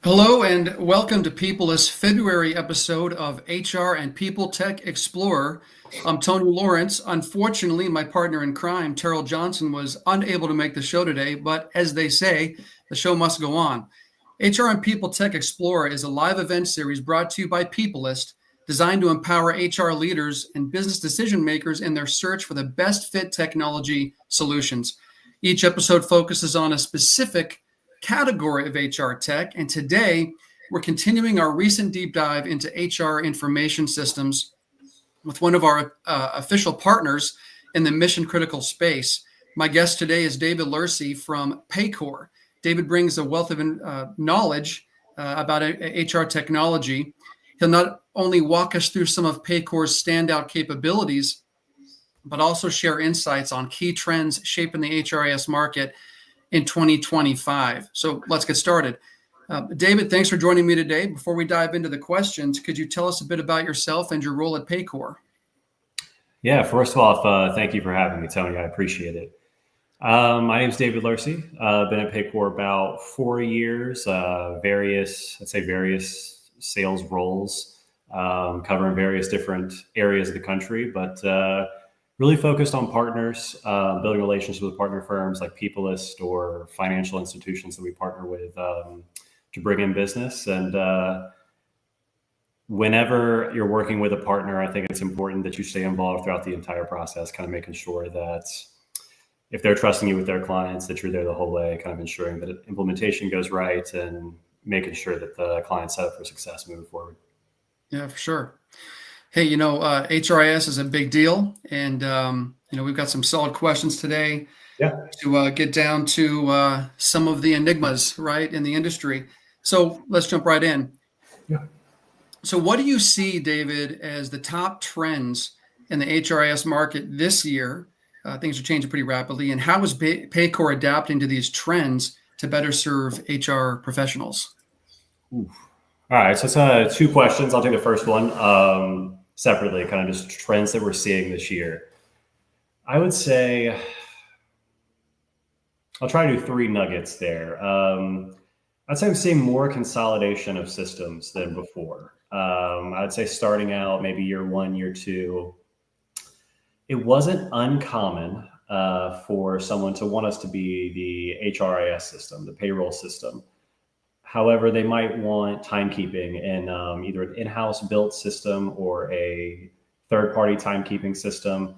Hello and welcome to Peoplyst's February episode of HR and PeopleTech Explorer. I'm Tony Lawrence. Unfortunately, my partner in crime, Terrell Johnson, was unable to make the show today, but as they say, the show must go on. HR and PeopleTech Explorer is a live event series brought to you by Peoplyst, designed to empower HR leaders and business decision makers in their search for the best fit technology solutions. Each episode focuses on a specific category of HR tech. And today, we're continuing our recent deep dive into HR information systems with one of our official partners in the mission critical space. My guest today is David Lourcey from Paycor. David brings a wealth of knowledge about HR technology. He'll not only walk us through some of Paycor's standout capabilities, but also share insights on key trends shaping the HRIS market in 2025. So let's get started. David, thanks for joining me today. Before we dive into the questions, could you tell us a bit about yourself and your role at Paycor? Yeah, first of all, thank you for having me, Tony. I appreciate it. My name is David Lourcey. I've been at Paycor about 4 years, various sales roles, covering various different areas of the country, but really focused on partners, building relationships with partner firms like Peoplyst or financial institutions that we partner with to bring in business. And whenever you're working with a partner, I think it's important that you stay involved throughout the entire process, kind of making sure that if they're trusting you with their clients, that you're there the whole way, kind of ensuring that implementation goes right and making sure that the client's set up for success moving forward. Yeah, for sure. Hey, HRIS is a big deal, and we've got some solid questions today to get down to some of the enigmas, right, in the industry. So let's jump right in. Yeah. So what do you see, David, as the top trends in the HRIS market this year? Things are changing pretty rapidly, and how is Paycor adapting to these trends to better serve HR professionals? Oof. All right, so it's 2 questions. I'll take the first one separately, kind of just trends that we're seeing this year. I would say I'll try to do 3 nuggets there. I'd say I'm seeing more consolidation of systems than before. I'd say starting out maybe year 1, year 2, it wasn't uncommon for someone to want us to be the HRIS system, the payroll system. However, they might want timekeeping in either an in-house built system or a third-party timekeeping system.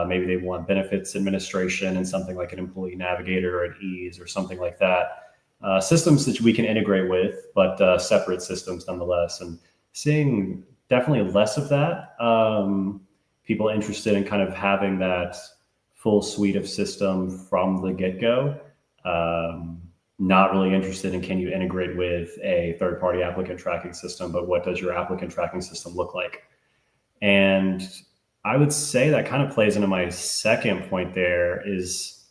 Maybe they want benefits administration and something like an employee navigator or an ease or something like that. Systems that we can integrate with, but separate systems nonetheless. And seeing definitely less of that. People interested in kind of having that full suite of system from the get-go. Not really interested in can you integrate with a third-party applicant tracking system, but what does your applicant tracking system look like? And I would say that kind of plays into my second point there is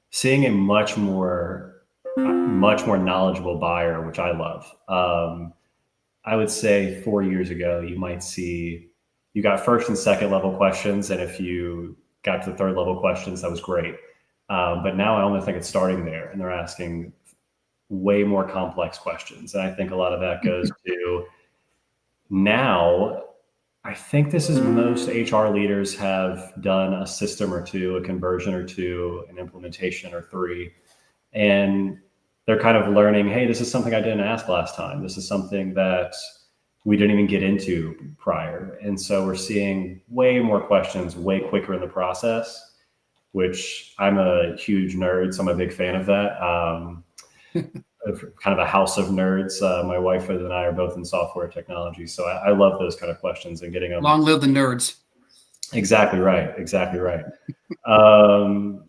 seeing a much more knowledgeable buyer, which I love. I would say 4 years ago, you might see, you got first and second level questions. And if you got to the third level questions, that was great. But now I only think it's starting there, and they're asking way more complex questions. And I think a lot of that goes to now, I think this is most HR leaders have done a system or 2, a conversion or 2, an implementation or 3. And they're kind of learning, hey, this is something I didn't ask last time. This is something that we didn't even get into prior. And so we're seeing way more questions way quicker in the process, which I'm a huge nerd, so I'm a big fan of that. Kind of a house of nerds. My wife and I are both in software technology, so I love those kind of questions and getting them. Long live the nerds. Exactly right. And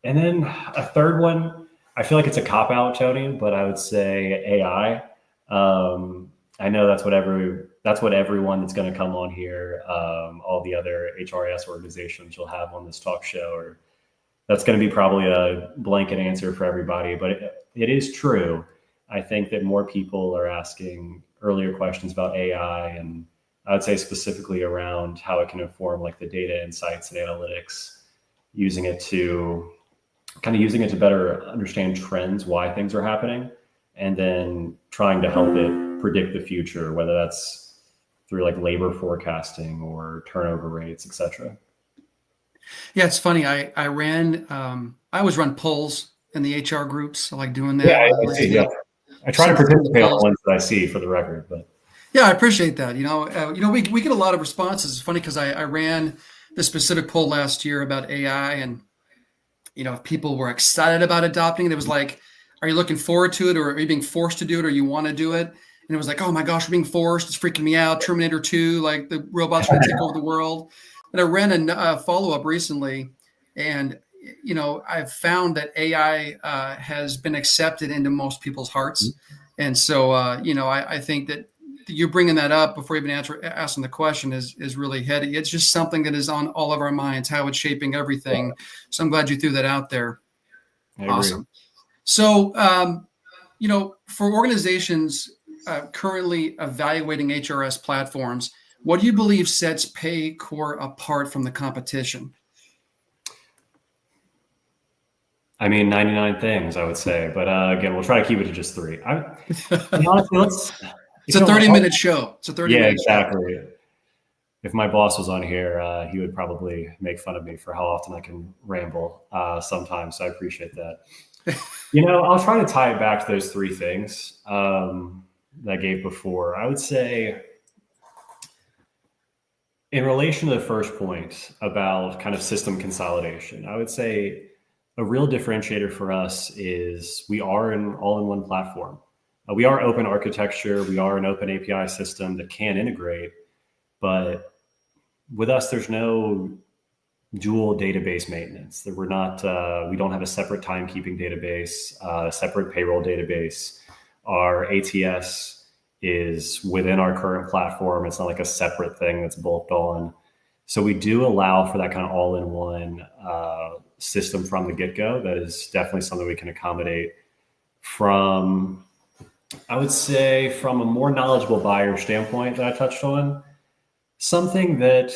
then a third one, I feel like it's a cop-out, Tony, but I would say AI. I know that's what everyone that's going to come on here, all the other HRIS organizations you'll have on this talk show, or that's going to be probably a blanket answer for everybody, but it is true. I think that more people are asking earlier questions about AI, and I would say specifically around how it can inform like the data insights and analytics, using it to better understand trends, why things are happening, and then trying to help it predict the future, whether that's through like labor forecasting or turnover rates, et cetera. Yeah, it's funny. I always run polls in the HR groups. I like doing Yeah, that. I see. Yeah, I try to participate on the ones that I see for the record, but yeah, I appreciate that. We get a lot of responses. It's funny because I ran the specific poll last year about AI, and if people were excited about adopting it, it was like, are you looking forward to it, or are you being forced to do it, or you want to do it? And it was like, oh my gosh, we're being forced. It's freaking me out. Terminator 2, like the robots are going to take over the world. And I ran a follow-up recently, and I've found that AI has been accepted into most people's hearts. And so, I think that you're bringing that up before even asking the question is really heady. It's just something that is on all of our minds, how it's shaping everything. So I'm glad you threw that out there. Awesome. So, for organizations currently evaluating HRS platforms, what do you believe sets Paycor apart from the competition? I mean, 99 things, I would say. But again, we'll try to keep it to just 3. Honestly, it's a 30-minute show. It's a 30-minute exactly. show. If my boss was on here, he would probably make fun of me for how often I can ramble sometimes. So I appreciate that. I'll try to tie it back to those 3 things that I gave before. I would say, in relation to the first point about kind of system consolidation, I would say a real differentiator for us is we are an all-in-one platform. We are open architecture. We are an open API system that can integrate, but with us, there's no dual database maintenance. That we don't have a separate timekeeping database, a separate payroll database. Our ATS is within our current platform. It's not like a separate thing that's bolted on. So we do allow for that kind of all-in-one system from the get-go. That is definitely something we can accommodate from, I would say, from a more knowledgeable buyer standpoint that I touched on. Something that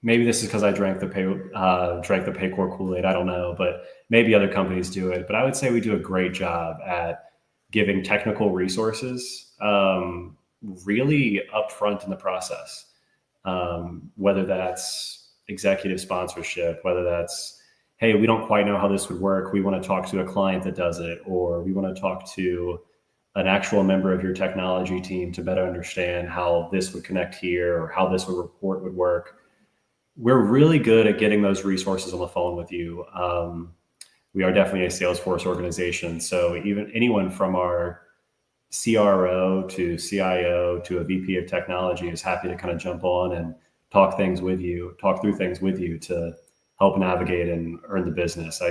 maybe this is because I drank the Paycor Kool-Aid, I don't know, but maybe other companies do it. But I would say we do a great job at giving technical resources really upfront in the process. Whether that's executive sponsorship, whether that's, hey, we don't quite know how this would work. We want to talk to a client that does it, or we want to talk to an actual member of your technology team to better understand how this would connect here or how this report would work. We're really good at getting those resources on the phone with you. We are definitely a Salesforce organization. So even anyone from our CRO to CIO to a VP of technology is happy to kind of jump on and talk through things with you to help navigate and earn the business.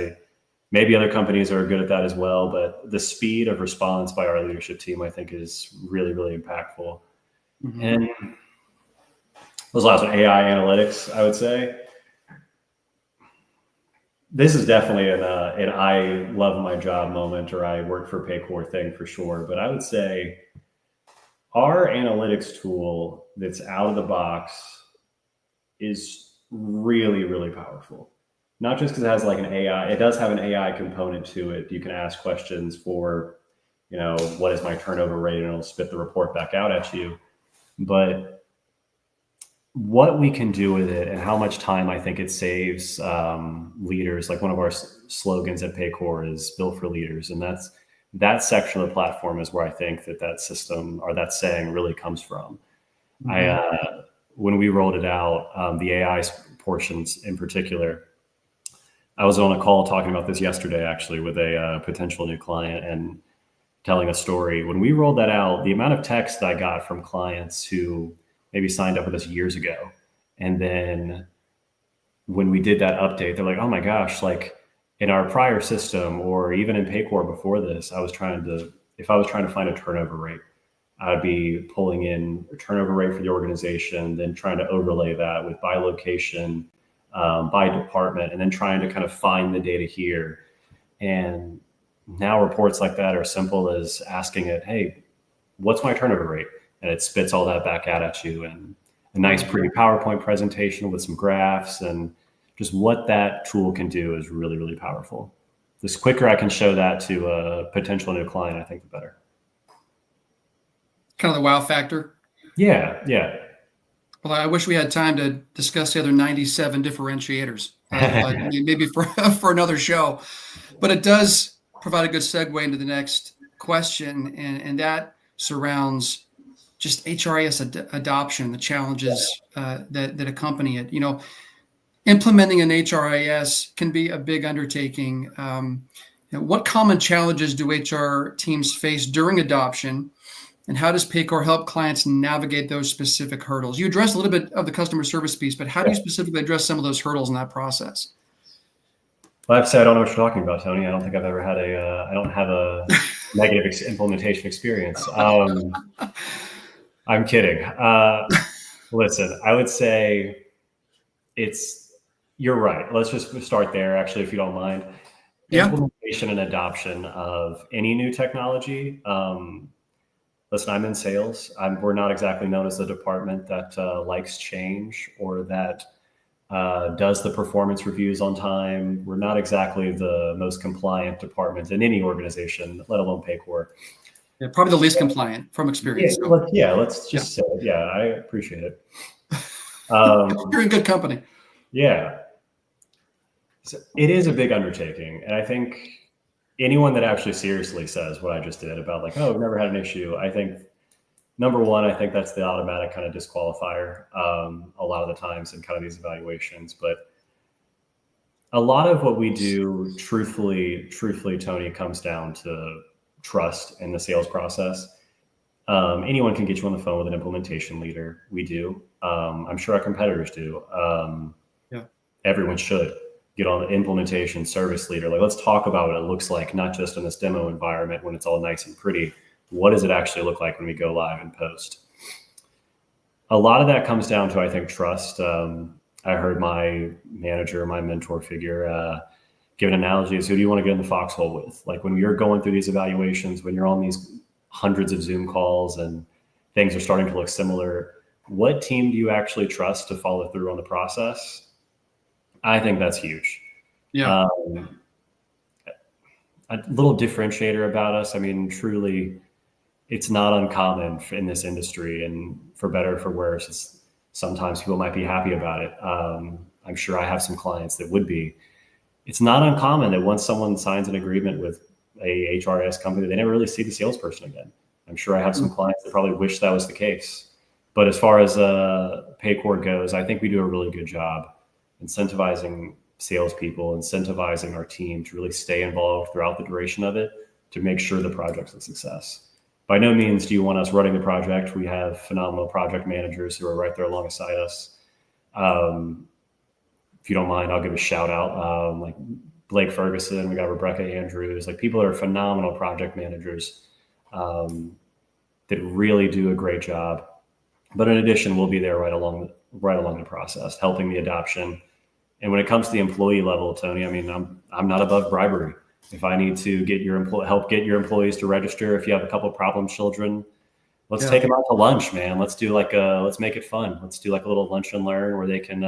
Maybe other companies are good at that as well, but the speed of response by our leadership team, I think, is really, really impactful. Mm-hmm. And those last one, AI analytics, I would say. This is definitely an I love my job moment, or I work for Paycor thing for sure. But I would say our analytics tool that's out of the box is really, really powerful. Not just because it has like an AI, it does have an AI component to it. You can ask questions for, what is my turnover rate, and it'll spit the report back out at you. But what we can do with it and how much time I think it saves leaders, like one of our slogans at Paycor is built for leaders. And that section of the platform is where I think that system or that saying really comes from. Mm-hmm. When we rolled it out, the AI portions in particular, I was on a call talking about this yesterday, actually, with a potential new client and telling a story. When we rolled that out, the amount of text that I got from clients who maybe signed up with us years ago, and then when we did that update, they're like, oh my gosh, like in our prior system or even in Paycor before this, if I was trying to find a turnover rate, I'd be pulling in a turnover rate for the organization, then trying to overlay that with by location, by department, and then trying to kind of find the data here. And now reports like that are simple as asking it, hey, what's my turnover rate? And it spits all that back out at you, and a nice, pretty PowerPoint presentation with some graphs, and just what that tool can do is really, really powerful. the quicker I can show that to a potential new client, I think the better. Kind of the wow factor. Yeah, yeah. Well, I wish we had time to discuss the other 97 differentiators, but maybe for another show. But it does provide a good segue into the next question, and that surrounds just HRIS adoption, the challenges that accompany it. Implementing an HRIS can be a big undertaking. What common challenges do HR teams face during adoption, and how does Paycor help clients navigate those specific hurdles? You addressed a little bit of the customer service piece, but how do you specifically address some of those hurdles in that process? Well, I have to say, I don't know what you're talking about, Tony. I don't think I've ever had I don't have a negative implementation experience. I'm kidding. Listen, I would say you're right. Let's just start there, actually, if you don't mind. Yeah. Implementation and adoption of any new technology. Listen, I'm in sales. We're not exactly known as the department that likes change or that does the performance reviews on time. We're not exactly the most compliant department in any organization, let alone Paycor. Yeah, probably the least compliant from experience. Let's just say it. Yeah, I appreciate it. You're in good company. Yeah. So it is a big undertaking. And I think anyone that actually seriously says what I just did about like, oh, I've never had an issue. I think number one, I think that's the automatic kind of disqualifier a lot of the times in kind of these evaluations. But a lot of what we do, truthfully, Tony, comes down to trust in the sales process. Anyone can get you on the phone with an implementation leader. We do. I'm sure our competitors do. Everyone should get on the implementation service leader. Like, let's talk about what it looks like, not just in this demo environment when it's all nice and pretty. What does it actually look like when we go live and post? A lot of that comes down to, I think, trust. I heard my manager, my mentor figure, give an analogy as who do you want to get in the foxhole with? Like when you're going through these evaluations, when you're on these hundreds of Zoom calls and things are starting to look similar, what team do you actually trust to follow through on the process? I think that's huge. Yeah. A little differentiator about us. I mean, truly, it's not uncommon in this industry, and for better or for worse, sometimes people might be happy about it. I'm sure I have some clients that would be. It's not uncommon that once someone signs an agreement with a HRIS company, they never really see the salesperson again. I'm sure I have some clients that probably wish that was the case. But as far as Paycor goes, I think we do a really good job incentivizing salespeople, incentivizing our team to really stay involved throughout the duration of it to make sure the project's a success. By no means do you want us running the project. We have phenomenal project managers who are right there alongside us. If you don't mind, I'll give a shout out. Like Blake Ferguson, we got Rebecca Andrews, like people that are phenomenal project managers that really do a great job. But in addition, we'll be there right along the process, helping the adoption. And when it comes to the employee level, Tony, I mean, I'm not above bribery. If I need to get help get your employees to register, if you have a couple of problem children, let's take them out to lunch, man. Let's do let's make it fun. Let's do like a little lunch and learn where they can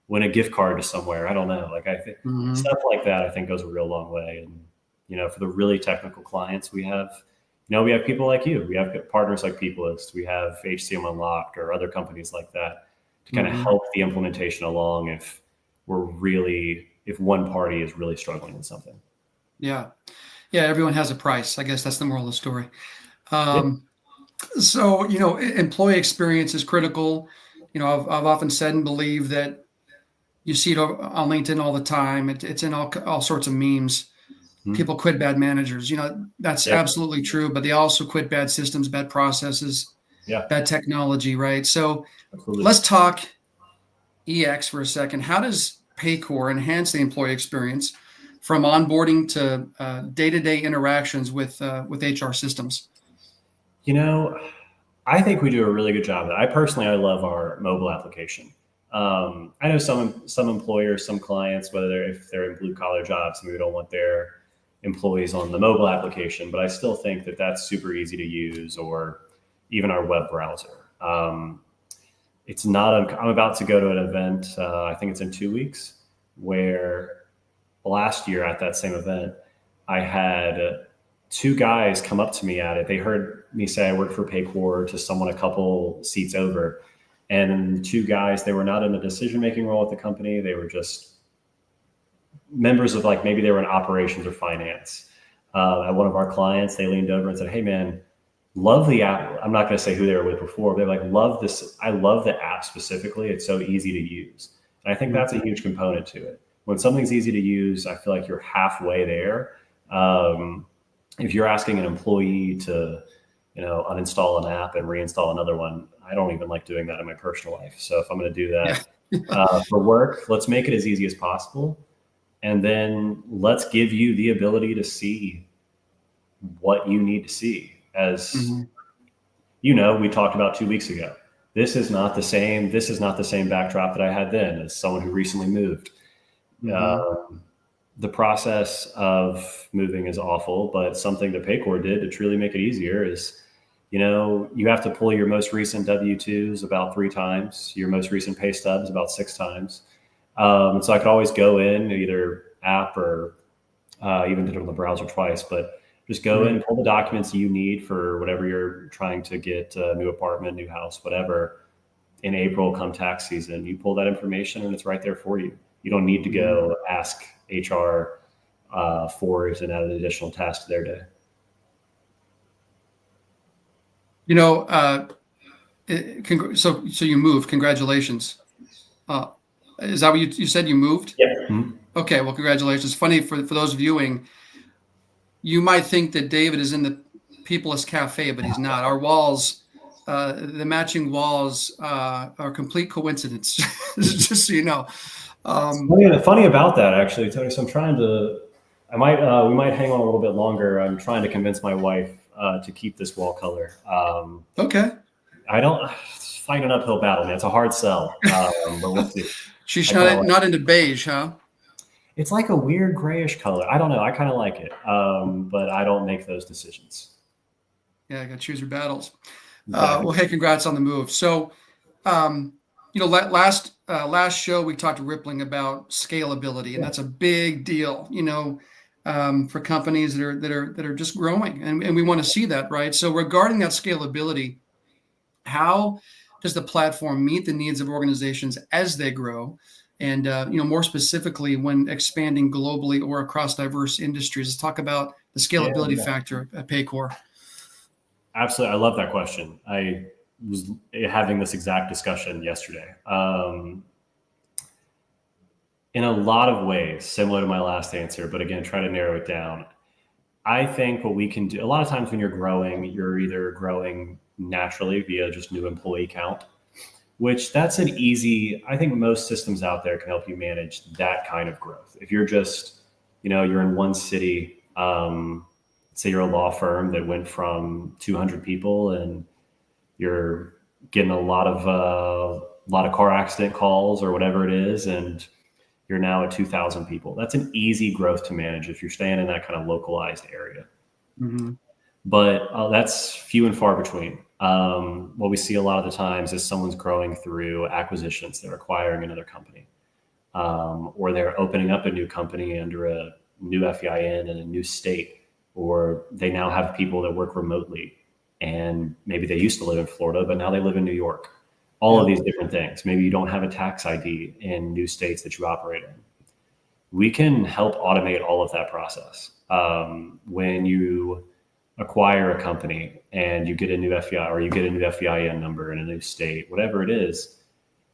win a gift card to somewhere. I don't know. Like I think stuff like that, I think goes a real long way. And, for the really technical clients we have, we have people like you. We have partners like Peoplyst. We have HCM Unlocked or other companies like that to kind of help the implementation along if one party is really struggling with something. Yeah. Everyone has a price. I guess that's the moral of the story. So, employee experience is critical. I've often said and believe that you see it on LinkedIn all the time. It's in all sorts of memes. People quit bad managers. That's absolutely true, but they also quit bad systems, bad processes, bad technology, right? So let's talk EX for a second. How does Paycor enhance the employee experience from onboarding to day-to-day interactions with HR systems? I think we do a really good job of that. I love our mobile application. I know some employers, some clients, if they're in blue collar jobs, maybe don't want their employees on the mobile application, but I still think that that's super easy to use, or even our web browser. It's not, I'm about to go to an event, I think it's in 2 weeks, where last year at that same event, I had two guys come up to me at it. They heard me say I worked for Paycor to someone a couple seats over. And the two guys, they were not in a decision-making role at the company. They were just members of, like, maybe they were in operations or finance. At one of our clients, they leaned over and said, "Hey man, love the app." I'm not going to say who they were with before. They're like, "Love this. I love the app specifically. It's so easy to use." And I think that's a huge component to it. When something's easy to use, I feel like you're halfway there. If you're asking an employee to, uninstall an app and reinstall another one, I don't even like doing that in my personal life. So if I'm going to do that for work, let's make it as easy as possible. And then let's give you the ability to see what you need to see. As we talked about 2 weeks ago. This is not the same backdrop that I had then as someone who recently moved. The process of moving is awful, but something that Paycor did to truly make it easier is, you have to pull your most recent W-2s about 3 times, your most recent pay stubs about 6 times. So I could always go in either app or even did it on the browser twice, but just go in, pull the documents you need for whatever you're trying to get, a new apartment, new house, whatever. In April, come tax season, you pull that information and it's right there for you. You don't need to go ask HR for it and add an additional task to their day. So you moved. Congratulations. Is that what you said? You moved? Yeah. Mm-hmm. Okay. Well, congratulations. Funny for those viewing, you might think that David is in the Peoplyst cafe, but he's not. Our walls, the matching walls, are complete coincidence. Just so you know. Funny about that, actually, Tony. So we might hang on a little bit longer. I'm trying to convince my wife to keep this wall color. Okay. It's fighting an uphill battle, man. It's a hard sell, but we'll see. She's not into beige, huh? It's like a weird grayish color. I don't know. I kind of like it, but I don't make those decisions. Yeah, I got to choose your battles. Exactly. Well, hey, congrats on the move. So, last show we talked to Rippling about scalability, and that's a big deal, for companies that are just growing, and we want to see that, right? So, regarding that scalability, how does the platform meet the needs of organizations as they grow? And, more specifically, when expanding globally or across diverse industries? Let's talk about the scalability factor at Paycor. Absolutely. I love that question. I was having this exact discussion yesterday. In a lot of ways, similar to my last answer, but again, try to narrow it down. I think what we can do, a lot of times when you're growing, you're either growing naturally via just new employee count, which that's an easy, I think most systems out there can help you manage that kind of growth. If you're just, you're in one city, say you're a law firm that went from 200 people and you're getting a lot of car accident calls or whatever it is, and you're now at 2,000 people. That's an easy growth to manage if you're staying in that kind of localized area. But that's few and far between. What we see a lot of the times is someone's growing through acquisitions. They're acquiring another company, or they're opening up a new company under a new FEIN in a new state, or they now have people that work remotely and maybe they used to live in Florida, but now they live in New York. All of these different things. Maybe you don't have a tax ID in new states that you operate in. We can help automate all of that process. When you acquire a company and you get a new FEI or you get a new FEIN number in a new state, whatever it is,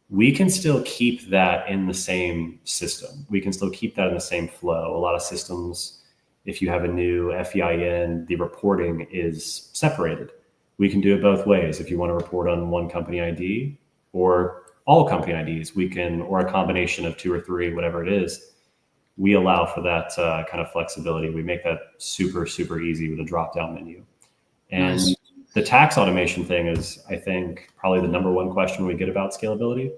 we can still keep that in the same system. We can still keep that in the same flow. A lot of systems, if you have a new FEIN, the reporting is separated. We can do it both ways. If you want to report on one company ID or all company IDs, or a combination of 2 or 3, whatever it is, we allow for that kind of flexibility. We make that super, super easy with a drop-down menu. And the tax automation thing is, I think, probably the number one question we get about scalability.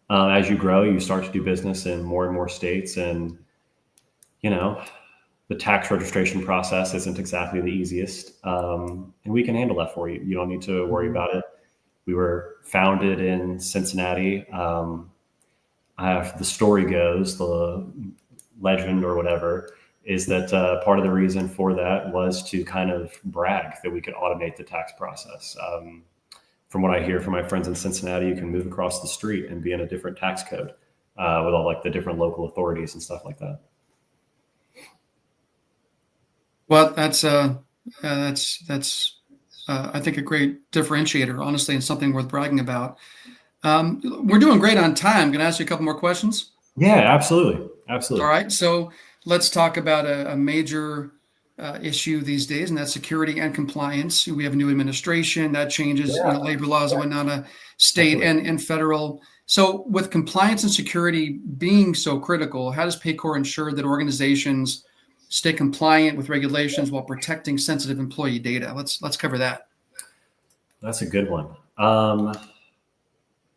As you grow, you start to do business in more and more states, and the tax registration process isn't exactly the easiest, and we can handle that for you. You don't need to worry about it. We were founded in Cincinnati. The story goes, legend or whatever is that part of the reason for that was to kind of brag that we could automate the tax process. From what I hear from my friends in Cincinnati, you can move across the street and be in a different tax code with all like the different local authorities and stuff like that. Well, that's I think a great differentiator, honestly, and something worth bragging about. We're doing great on time. Can I ask you a couple more questions? Yeah, absolutely. Absolutely. All right. So let's talk about a major issue these days, and that's security and compliance. We have a new administration that changes labor laws and whatnot, state and federal. So with compliance and security being so critical, how does Paycor ensure that organizations stay compliant with regulations while protecting sensitive employee data? Let's cover that. That's a good one.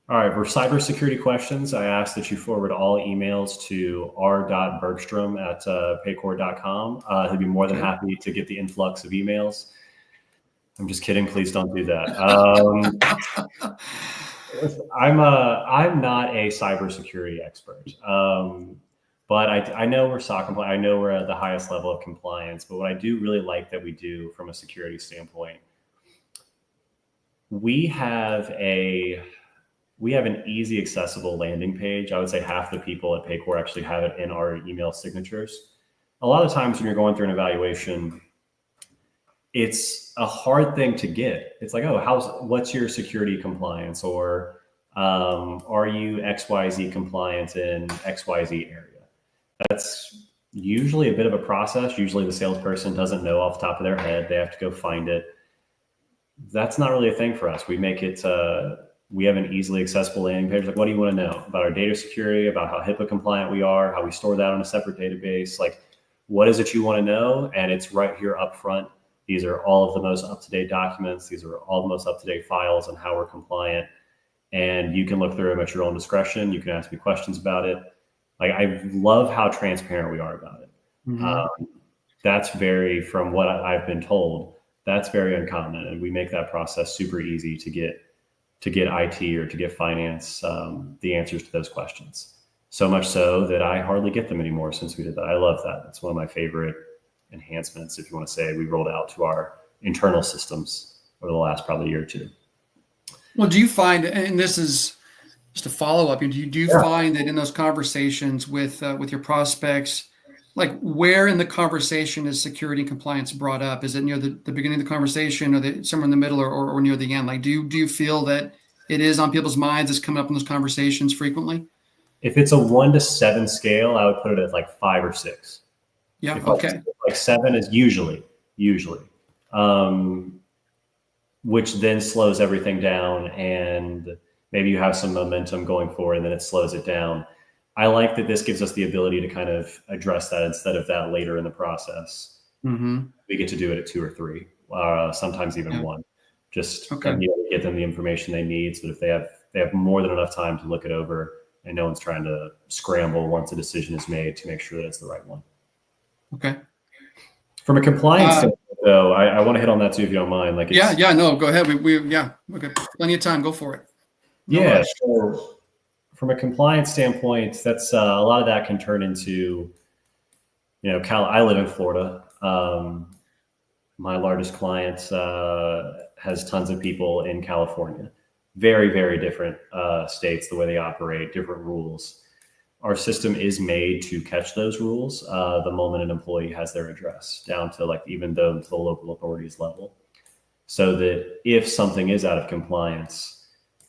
All right, for cybersecurity questions, I ask that you forward all emails to r.bergstrom@paycor.com. He'd be more than happy to get the influx of emails. I'm just kidding. Please don't do that. I'm not a cybersecurity expert, but I know we're SOC compliant. I know we're at the highest level of compliance. But what I do really like that we do from a security standpoint, we have an easy, accessible landing page. I would say half the people at Paycor actually have it in our email signatures. A lot of times when you're going through an evaluation, it's a hard thing to get. It's like, oh, what's your security compliance? Or are you XYZ compliant in XYZ area? That's usually a bit of a process. Usually the salesperson doesn't know off the top of their head. They have to go find it. That's not really a thing for us. We make it, we have an easily accessible landing page. Like, what do you want to know about our data security, about how HIPAA compliant we are, how we store that on a separate database? Like, what is it you want to know? And it's right here up front. These are all of the most up-to-date documents. These are all the most up-to-date files on how we're compliant. And you can look through them at your own discretion. You can ask me questions about it. Like, I love how transparent we are about it. Mm-hmm. That's from what I've been told, that's very uncommon. And we make that process super easy to get IT or to get finance the answers to those questions. So much so that I hardly get them anymore since we did that. I love that. It's one of my favorite enhancements, if you want to say, we rolled out to our internal systems over the last probably year or two. Well, do you find, and this is just a follow-up, do you find that in those conversations with your prospects, like where in the conversation is security and compliance brought up? Is it near the beginning of the conversation, or somewhere in the middle, or near the end? Like, do you feel that it is on people's minds? It's coming up in those conversations frequently? If it's a 1 to 7 scale, I would put it at like 5 or 6. Yeah. Okay. Like 7 is usually, which then slows everything down, and maybe you have some momentum going forward, and then it slows it down. I like that this gives us the ability to kind of address that instead of that later in the process. Mm-hmm. We get to do it at 2 or 3, sometimes even 1. Just get them the information they need, so that if they have more than enough time to look it over, and no one's trying to scramble once a decision is made to make sure that it's the right one. Okay. From a compliance standpoint, though, I want to hit on that too, if you don't mind. Like, no, go ahead. We got plenty of time. Go for it. So from a compliance standpoint, that's a lot of that can turn into, I live in Florida. My largest client has tons of people in California. Very, very different states, the way they operate, different rules. Our system is made to catch those rules the moment an employee has their address, down to even though to the local authorities level. So that if something is out of compliance,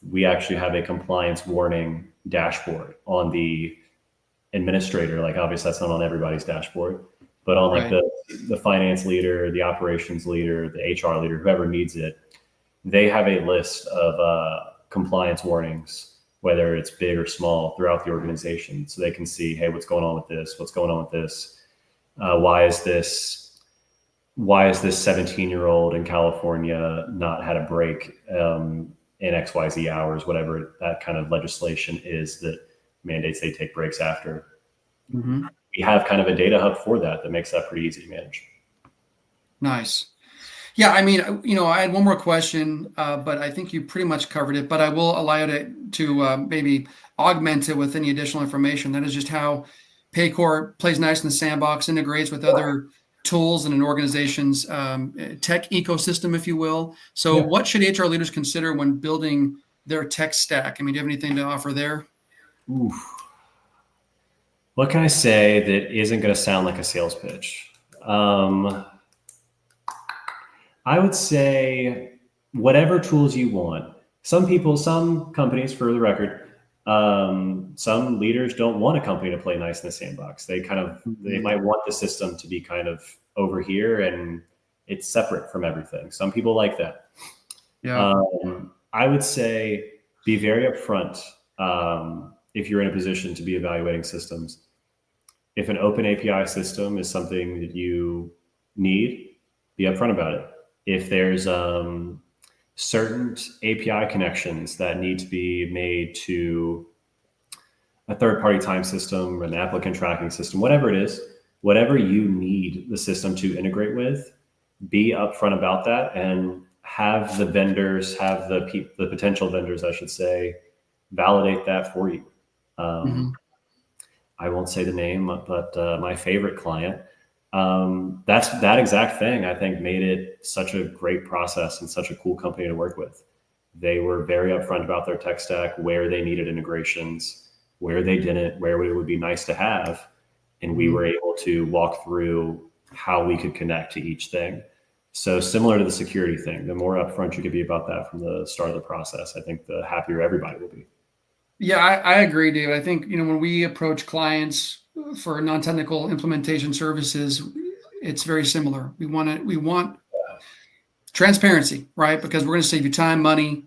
we actually have a compliance warning dashboard on the administrator. Like, obviously that's not on everybody's dashboard, but on the finance leader, the operations leader, the HR leader, whoever needs it, they have a list of compliance warnings, whether it's big or small, throughout the organization. So they can see, hey, what's going on with this? What's going on with this? Why is this 17-year-old in California not had a break in XYZ hours, whatever that kind of legislation is that mandates they take breaks after. Mm-hmm. We have kind of a data hub for that makes that pretty easy to manage. Nice. Yeah, I mean, I had one more question, but I think you pretty much covered it. But I will allow you to maybe augment it with any additional information. That is just how Paycor plays nice in the sandbox, integrates with other tools in an organization's tech ecosystem, if you will. So what should HR leaders consider when building their tech stack? I mean, do you have anything to offer there? Oof. What can I say that isn't going to sound like a sales pitch? I would say whatever tools you want. Some companies, for the record, some leaders don't want a company to play nice in the sandbox. They might want the system to be kind of over here and it's separate from everything. Some people like that. Yeah. I would say be very upfront if you're in a position to be evaluating systems. If an open API system is something that you need, be upfront about it. If there's certain API connections that need to be made to a third-party time system, an applicant tracking system, whatever it is, whatever you need the system to integrate with, be upfront about that and have the vendors, have the potential vendors, I should say, validate that for you. I won't say the name, but my favorite client, that exact thing, I think, made it such a great process and such a cool company to work with. They were very upfront about their tech stack, where they needed integrations, where they didn't, where it would be nice to have. And we were able to walk through how we could connect to each thing. So similar to the security thing, the more upfront you could be about that from the start of the process, I think the happier everybody will be. Yeah, I agree, David. I think, when we approach clients for non-technical implementation services, it's very similar. We want transparency, right? Because we're going to save you time, money,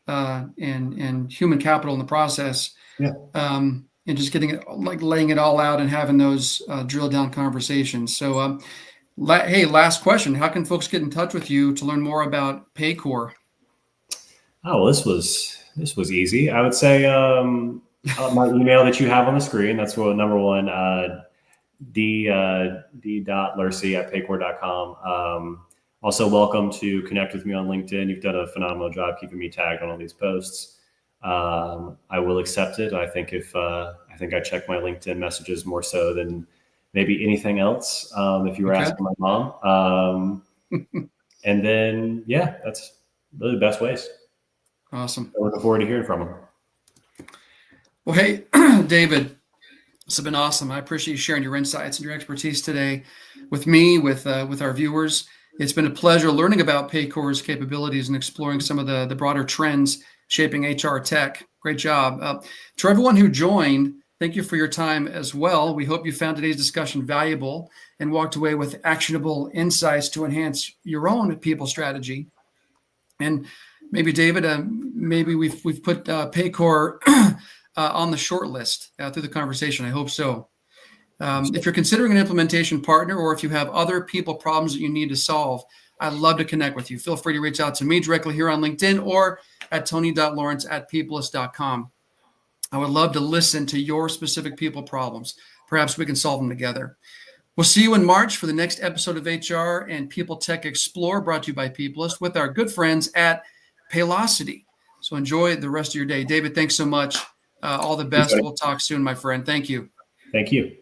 and human capital in the process. Yeah. And just getting it, like laying it all out and having those drill down conversations. So, hey, last question. How can folks get in touch with you to learn more about Paycor? Oh, well, this was easy. I would say my email that you have on the screen, that's number one, d.lourcey@paycor.com. Also welcome to connect with me on LinkedIn. You've done a phenomenal job keeping me tagged on all these posts. I will accept it. I think I check my LinkedIn messages more so than maybe anything else. If you were asking my mom, and then, that's really the best ways. Awesome. I'm looking forward to hearing from him. Well, hey, David, this has been awesome. I appreciate you sharing your insights and your expertise today with me, with our viewers. It's been a pleasure learning about Paycor's capabilities and exploring some of the broader trends shaping HR tech. Great job. To everyone who joined, thank you for your time as well. We hope you found today's discussion valuable and walked away with actionable insights to enhance your own people strategy. And maybe, David, maybe we've put Paycor on the short list through the conversation. I hope so. If you're considering an implementation partner, or if you have other people problems that you need to solve, I'd love to connect with you. Feel free to reach out to me directly here on LinkedIn or at tony.lawrence@peoplyst.com. I would love to listen to your specific people problems. Perhaps we can solve them together. We'll see you in March for the next episode of HR and PeopleTech Explorer, brought to you by Peoplyst with our good friends at Paylocity. So enjoy the rest of your day. David, thanks so much. All the best. We'll talk soon, my friend. Thank you. Thank you.